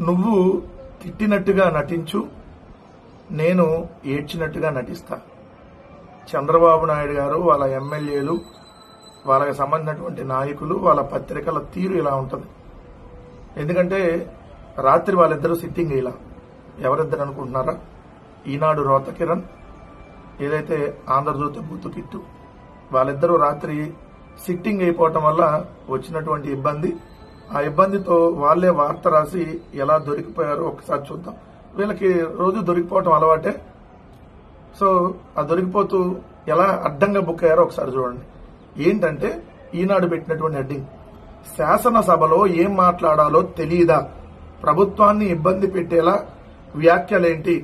నువ్వు తిట్టినట్టుగా నటించు, నేను ఏడ్చినట్టుగా నటిస్తా. చంద్రబాబు నాయుడు గారు, వాళ్ళ ఎమ్మెల్యేలు, వాళ్ళకి సంబంధించినటువంటి నాయకులు, వాళ్ళ పత్రికల తీరు ఇలా ఉంటుంది. ఎందుకంటే రాత్రి వాళ్ళిద్దరూ సిట్టింగ్ ఇలా ఎవరిద్దరు అనుకుంటున్నారా? ఈనాడు రోత కిరణ్, ఏదైతే ఆంధ్రజ్యోతి బూతు కిట్టు, వాళ్ళిద్దరూ రాత్రి సిట్టింగ్ అయిపోవటం వల్ల వచ్చినటువంటి ఇబ్బంది. ఆ ఇబ్బందితో వాళ్లే వార్త రాసి ఎలా దొరికిపోయారో ఒకసారి చూద్దాం. వీళ్ళకి రోజు దొరికిపోవటం అలవాటే. సో ఆ దొరికిపోతూ ఎలా అడ్డంగా బుక్ అయ్యారో ఒకసారి చూడండి. ఏంటంటే ఈనాడు పెట్టినటువంటి హెడ్డింగ్, శాసనసభలో ఏం మాట్లాడాలో తెలియదా, ప్రభుత్వాన్ని ఇబ్బంది పెట్టేలా వ్యాఖ్యలేంటి,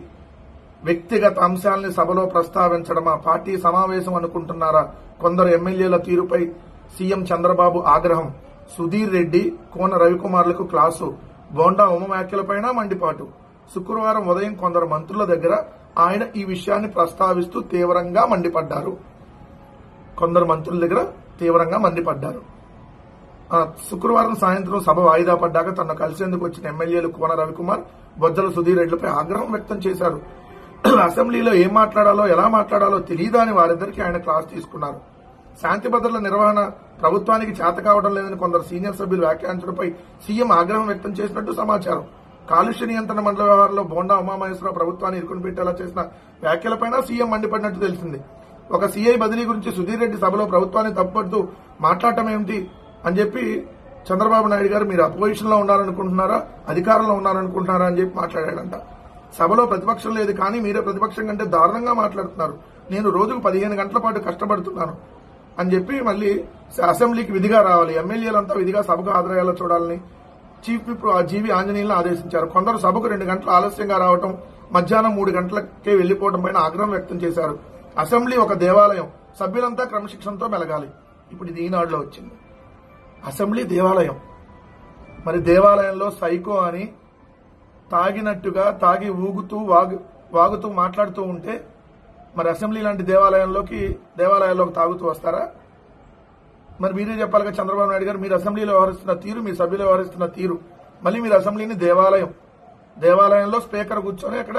వ్యక్తిగత అంశాలని సభలో ప్రస్తావించడమా, పార్టీ సమావేశం అనుకుంటున్నారా, కొందరు ఎమ్మెల్యేల తీరుపై సీఎం చంద్రబాబు ఆగ్రహం, సుధీర్ రెడ్డి, కోన రవికుమార్లకు క్లాసు, బోండా ఉమ వ్యాఖ్యలపైన మండిపాటు. శుక్రవారం ఉదయం కొందరు మంత్రుల దగ్గర ఆయన ఈ విషయాన్ని ప్రస్తావిస్తూ తీవ్రంగా మండిపడ్డారు. కొందరు మంత్రుల దగ్గర తీవ్రంగా మండిపడ్డారు. శుక్రవారం సాయంత్రం సభ వాయిదా పడ్డాక తనను కలిసేందుకు వచ్చిన ఎమ్మెల్యేలు కోన రవికుమార్, బొజ్జల సుధీర్ రెడ్డిలపై ఆగ్రహం వ్యక్తం చేశారు. అసెంబ్లీలో ఏం మాట్లాడాలో ఎలా మాట్లాడాలో తెలియదా అని వారిద్దరికీ ఆయన క్లాస్ తీసుకున్నారు. శాంతి భద్రతల నిర్వహణ ప్రభుత్వానికి చేత కావడం లేదని కొందరు సీనియర్ సభ్యులు వ్యాఖ్యానించడంపై సీఎం ఆగ్రహం వ్యక్తం చేసినట్టు సమాచారం. కాలుష్య నియంత్రణ మండలి వ్యవహారంలో బోండా ఉమామహేశ్వరరావు ప్రభుత్వాన్ని ఇరుకుని పెట్టేలా చేసిన వ్యాఖ్యలపైన సీఎం మండిపడినట్టు తెలిసింది. ఒక సీఐ బదిలీ గురించి సుధీర్ రెడ్డి సభలో ప్రభుత్వాన్ని తప్పుపడుతూ మాట్లాడటం ఏమిటి అని చెప్పి చంద్రబాబు నాయుడు గారు, మీరు అపోజిషన్ లో ఉన్నారనుకుంటున్నారా, అధికారంలో ఉన్నారనుకుంటున్నారా అని చెప్పి మాట్లాడాడంట. సభలో ప్రతిపక్షం లేదు, కానీ మీరే ప్రతిపక్షం కంటే దారుణంగా మాట్లాడుతున్నారు, నేను రోజుకు 15 గంటల పాటు కష్టపడుతున్నాను అని చెప్పి మళ్ళీ అసెంబ్లీకి విధిగా రావాలి, ఎమ్మెల్యేలంతా విధిగా సభకు హాజరయ్యేలా చూడాలని చీఫ్ విప్ జీవి ఆంజనేయులను ఆదేశించారు. కొందరు సభకు 2 గంటలు ఆలస్యంగా రావడం, మధ్యాహ్నం 3 గంటలకే వెళ్లిపోవడం పైన ఆగ్రహం వ్యక్తం చేశారు. అసెంబ్లీ ఒక దేవాలయం, సభ్యులంతా క్రమశిక్షణతో మెలగాలి. ఇప్పుడు ఇది ఈనాడులో వచ్చింది. అసెంబ్లీ దేవాలయం, మరి దేవాలయంలో సైకో అని తాగినట్టుగా తాగి ఊగుతూ వాగుతూ మాట్లాడుతూ ఉంటే మరి అసెంబ్లీ లాంటి దేవాలయాల్లోకి తాగుతూ వస్తారా? మరి మీరే చెప్పాలిగా చంద్రబాబు నాయుడు గారు, మీరు అసెంబ్లీలో వ్యవహరిస్తున్న తీరు, మీ సభ్యులు వ్యవహరిస్తున్న తీరు, మళ్ళీ మీరు అసెంబ్లీని దేవాలయంలో స్పీకర్ కూర్చొని అక్కడ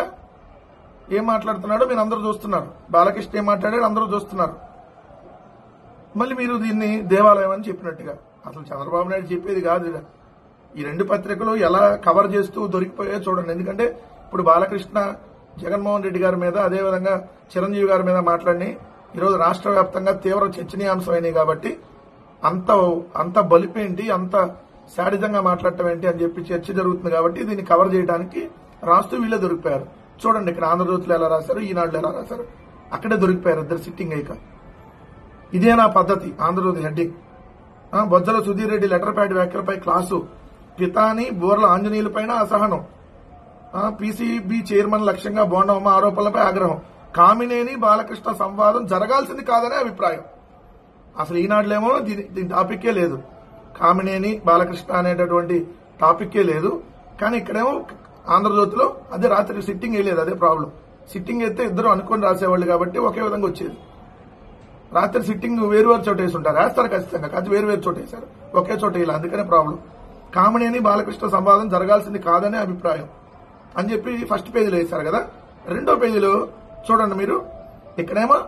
ఏం మాట్లాడుతున్నాడో మీరు అందరూ చూస్తున్నారు. బాలకృష్ణ ఏం మాట్లాడాడు అందరూ చూస్తున్నారు. మళ్ళీ మీరు దీన్ని దేవాలయం అని చెప్పినట్టుగా. అసలు చంద్రబాబు నాయుడు చెప్పేది కాదు. ఈ 2 పత్రికలు ఎలా కవర్ చేస్తూ దొరికిపోయాయో చూడండి. ఎందుకంటే ఇప్పుడు బాలకృష్ణ జగన్మోహన్ రెడ్డి గారి మీద, అదేవిధంగా చిరంజీవి గారి మీద మాట్లాడి ఈరోజు రాష్ట్ర వ్యాప్తంగా తీవ్ర చర్చనీయాంశమైనవి కాబట్టి అంత బలిపేంటి, అంత శాడిజంగా మాట్లాడటం ఏంటి అని చెప్పి చర్చ జరుగుతుంది కాబట్టి దీన్ని కవర్ చేయడానికి రాస్తూ వీళ్ళే దొరికిపోయారు. చూడండి ఇక్కడ ఆంధ్రజ్యోతిలో ఎలా రాశారు, ఈనాడులో ఎలా రాశారు, అక్కడే దొరికిపోయారు ఇద్దరు సిట్టింగ్ అయ్యాక. ఇదేనా పద్ధతి? Andhra Jyothi heading, Bojjala Sudheer Reddy letter pad వ్యాఖ్యలపై క్లాసు, పితాని బోర్ల ఆంజనేయులపైన అసహనం, పీసీబీ చైర్మన్ లక్ష్యంగా బోండా ఉమ ఆరోపణలపై ఆగ్రహం, కామినేని బాలకృష్ణ సంవాదం జరగాల్సింది కాదనే అభిప్రాయం. అసలు ఈనాడులేమో దీని టాపిక్కే లేదు, కామినేని బాలకృష్ణ అనేటటువంటి టాపిక్కే లేదు. కానీ ఇక్కడేమో ఆంధ్రజ్యోతిలో అదే రాత్రి సిట్టింగ్ వేయలేదు, అదే ప్రాబ్లం. సిట్టింగ్ అయితే ఇద్దరు అనుకుని రాసేవాళ్ళు కాబట్టి ఒకే విధంగా వచ్చేది. రాత్రి సిట్టింగ్ వేరు చోట వేసి ఉంటారు, వేస్తారు ఖచ్చితంగా, కాదు వేరు చోట వేశారు, ఒకే చోట వేయాలి, అందుకనే ప్రాబ్లం. కామినేని బాలకృష్ణ సంవాదం జరగాల్సింది కాదనే అభిప్రాయం అని చెప్పి ఫస్ట్ పేజీలో వేశారు కదా. రెండో పేజీలో చూడండి మీరు, ఇక్కడేమో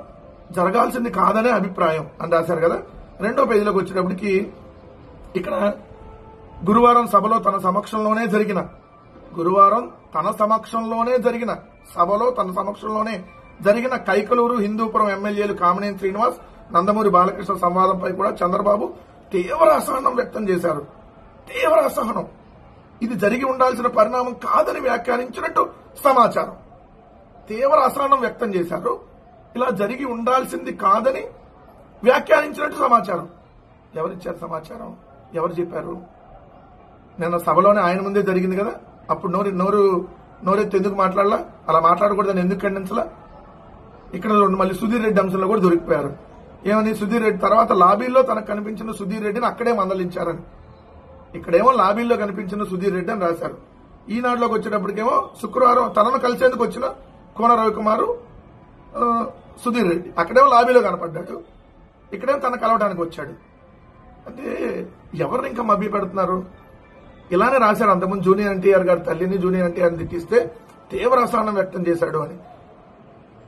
జరగాల్సింది కాదనే అభిప్రాయం అని రాశారు కదా. రెండో పేజీలోకి వచ్చేటప్పటికి ఇక్కడ గురువారం సభలో తన సమక్షంలోనే జరిగిన కైకలూరు హిందూపురం ఎమ్మెల్యేలు కామినేని శ్రీనివాస్, నందమూరి బాలకృష్ణ సంవాదంపై కూడా చంద్రబాబు తీవ్ర అసహనం వ్యక్తం చేశారు. తీవ్ర అసహనం, ఇది జరిగి ఉండాల్సిన పరిణామం కాదని వ్యాఖ్యానించినట్టు సమాచారం. తీవ్ర అసహనం వ్యక్తం చేశారు, ఇలా జరిగి ఉండాల్సింది కాదని వ్యాఖ్యానించినట్టు సమాచారం. ఎవరిచ్చారు సమాచారం? ఎవరు చెప్పారు? నిన్న సభలోనే ఆయన ముందే జరిగింది కదా. అప్పుడు నోరెత్తి ఎందుకు మాట్లాడలా? అలా మాట్లాడకూడదని ఎందుకు ఖండించలా? ఇక్కడ మళ్ళీ సుధీర్ రెడ్డి అంశంలో కూడా దొరికిపోయారు. ఏమని? సుధీర్ రెడ్డి తర్వాత లాబీల్లో తనకు కనిపించిన సుధీర్ రెడ్డిని అక్కడే మందలించారని. ఇక్కడేమో లాబీల్లో కనిపించిన సుధీర్ రెడ్డి అని రాశారు. ఈనాడులోకి వచ్చేటప్పటికేమో శుక్రవారం తనను కలిసేందుకు వచ్చిన కోన రవికుమారు, సుధీర్ రెడ్డి అక్కడేమో లాబీలో కనపడ్డాడు, ఇక్కడేమో తన కలవడానికి వచ్చాడు. అంటే ఎవరిని ఇంకా మభ్య పెడుతున్నారు? ఇలానే రాశారు అంతకుముందు జూనియర్ ఎన్టీఆర్ గారి తల్లిని జూనియర్ ఎన్టీఆర్ని తిట్టిస్తే తీవ్ర అసహనం వ్యక్తం చేశాడు అని.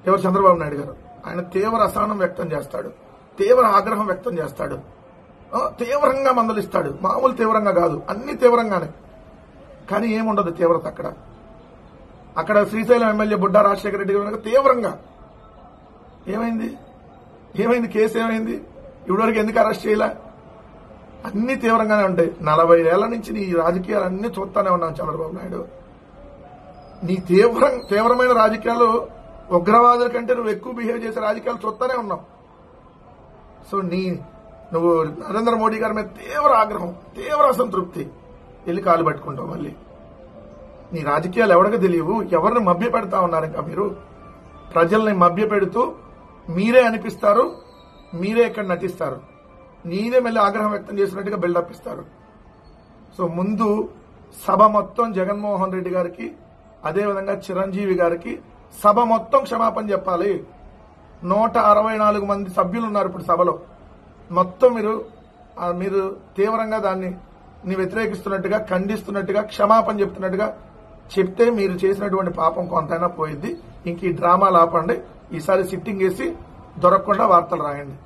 ఎవరు? చంద్రబాబు నాయుడు గారు. ఆయన తీవ్ర అసహనం వ్యక్తం చేస్తాడు, తీవ్ర ఆగ్రహం వ్యక్తం చేస్తాడు, తీవ్రంగా మందలిస్తాడు. మామూలు తీవ్రంగా కాదు, అన్ని తీవ్రంగానే. కానీ ఏముండదు తీవ్రత అక్కడ శ్రీశైలం ఎమ్మెల్యే బుడ్డా రాజశేఖర రెడ్డి గారు తీవ్రంగా ఏమైంది కేసు ఏమైంది? ఇప్పటివరకు ఎందుకు అరెస్ట్ చేయలే? అన్ని తీవ్రంగానే ఉంటాయి. 40 ఏళ్ల నుంచి నీ రాజకీయాలన్నీ చూస్తానే ఉన్నాం చంద్రబాబు నాయుడు. నీ తీవ్రమైన రాజకీయాలు, ఉగ్రవాదుల కంటే నువ్వు ఎక్కువ బిహేవ్ చేసే రాజకీయాలు చూస్తానే ఉన్నావు. సో నువ్వు నరేంద్ర మోడీ గారి మీద తీవ్ర ఆగ్రహం, తీవ్ర అసంతృప్తి, వెళ్ళి కాలు పట్టుకుంటావు. మళ్ళీ నీ రాజకీయాలు ఎవరికి తెలియవు. ఎవరిని మభ్య పెడతా ఉన్నారు? ఇంకా మీరు ప్రజల్ని మభ్య పెడుతూ మీరే అనిపిస్తారు, మీరే ఇక్కడ నటిస్తారు, నీదే మళ్ళీ ఆగ్రహం వ్యక్తం చేసినట్టుగా బిల్డప్ ఇస్తారు. సో ముందు సభ మొత్తం జగన్మోహన్ రెడ్డి గారికి, అదేవిధంగా చిరంజీవి గారికి సభ మొత్తం క్షమాపణ చెప్పాలి. 164 మంది సభ్యులు ఉన్నారు ఇప్పుడు సభలో. మొత్తం మీరు తీవ్రంగా దాన్ని వ్యతిరేకిస్తున్నట్టుగా, ఖండిస్తున్నట్టుగా, క్షమాపణ చెప్తున్నట్టుగా చెప్తే మీరు చేసినటువంటి పాపం కొంతైనా పోయింది. ఇంక ఈ డ్రామాలు ఆపండి. ఈసారి సిట్టింగ్ వేసి దొరకకుండా వార్తలు రాయండి.